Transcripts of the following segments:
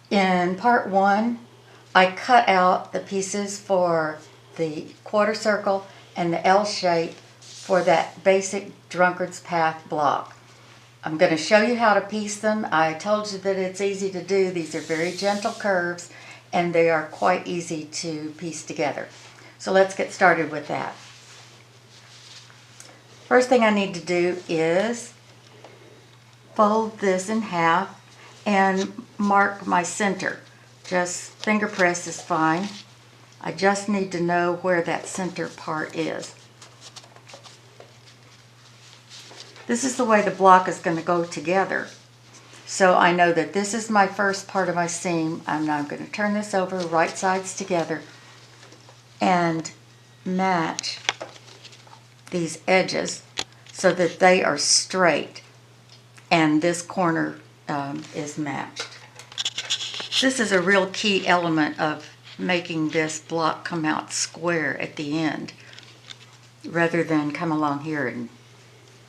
In part one, I cut out the pieces for the quarter circle and the L shape for that basic drunkard's path block. I'm going to show you how to piece them. I told you that it's easy to do. These are very gentle curves and they are quite easy to piece together. So let's get started with that. First thing I need to do is fold this in half and mark my center. Just finger press is fine. I just need to know where that center part is. This is the way the block is going to go together. So I know that this is my first part of my seam. I'm now going to turn this over, right sides together, and match these edges so that they are straight and this corner is matched. This is a real key element of making this block come out square at the end rather than come along here and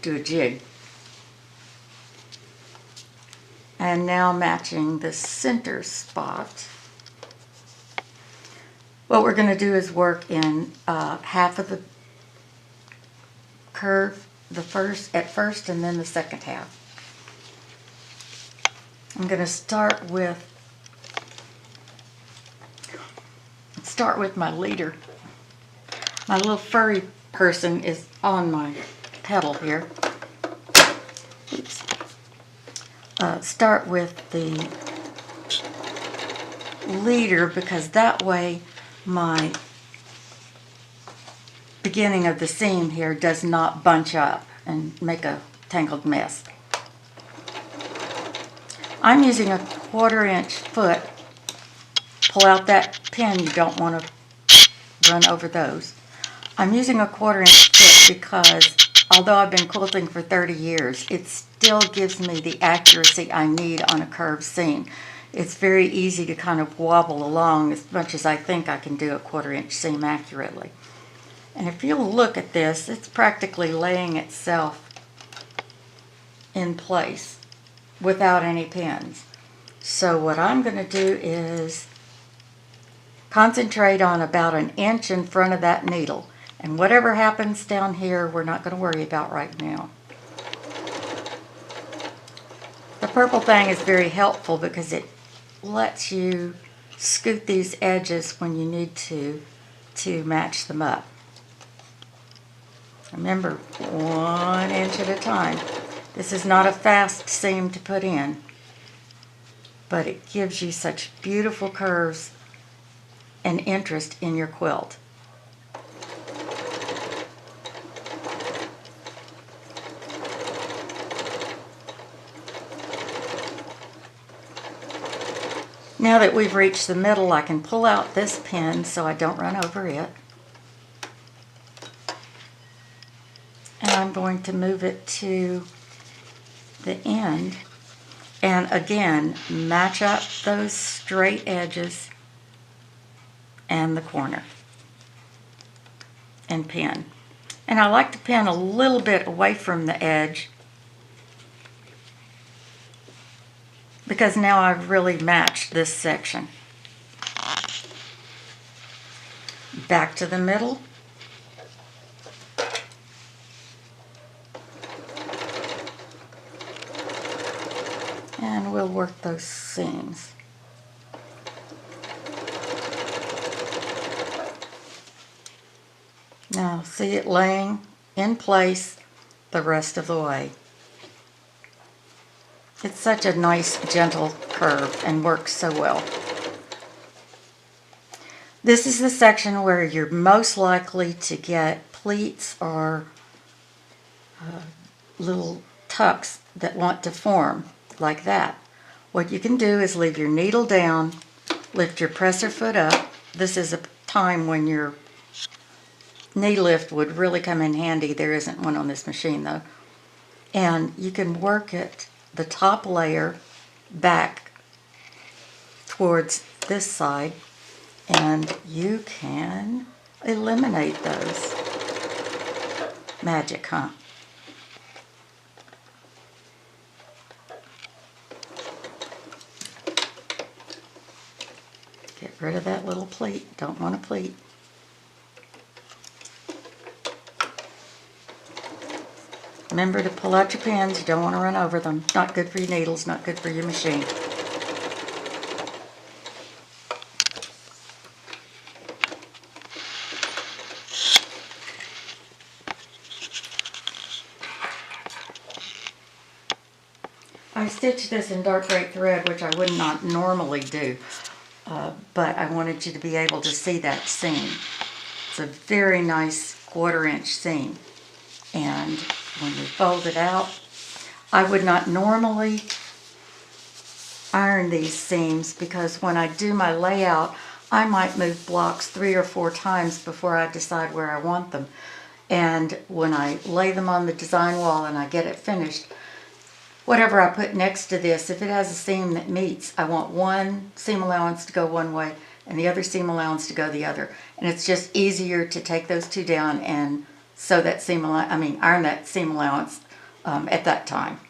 do a jig. And now matching the center spot. What we're going to do is work in half of the curve at first and then the second half. I'm going to start with my leader. My little furry person is on my pedal here. Oops. Start with the leader because that way my beginning of the seam here does not bunch up and make a tangled mess. I'm using a 1/4 inch foot. Pull out that pin, you don't want to run over those. I'm using a 1/4 inch foot because although I've been quilting for 30 years, it still gives me the accuracy I need on a curved seam. It's very easy to kind of wobble along as much as I think I can do a 1/4 inch seam accurately. And if you'll look at this, it's practically laying itself in place without any pins. So what I'm going to do is concentrate on about 1 inch in front of that needle. And whatever happens down here, we're not going to worry about right now. The purple thing is very helpful because it lets you scoot these edges when you need to match them up. Remember, 1 inch at a time. This is not a fast seam to put in, but it gives you such beautiful curves and interest in your quilt. Now that we've reached the middle, I can pull out this pin so I don't run over it. And I'm going to move it to the end. And again, match up those straight edges and the corner. And pin. And I like to pin a little bit away from the edge because now I've really matched this section. Back to the middle. And we'll work those seams. Now see it laying in place the rest of the way. It's such a nice gentle curve and works so well. This is the section where you're most likely to get pleats or little tucks that want to form like that. What you can do is leave your needle down, lift your presser foot up. This is a time when your knee lift would really come in handy. There isn't one on this machine though. And you can work it, the top layer, back towards this side, and you can eliminate those. Magic, huh? Get rid of that little pleat. Don't want a pleat. Remember to pull out your pins. You don't want to run over them. Not good for your needles, not good for your machine. I stitched this in dark gray thread, which I would not normally do, but I wanted you to be able to see that seam. It's a very nice 1/4 inch seam. And when you fold it out, I would not normally iron these seams because when I do my layout, I might move blocks 3 or 4 times before I decide where I want them. And when I lay them on the design wall and I get it finished, whatever I put next to this, if it has a seam that meets, I want one seam allowance to go one way and the other seam allowance to go the other. And it's just easier to take those two down and sew that iron that seam allowance at that time.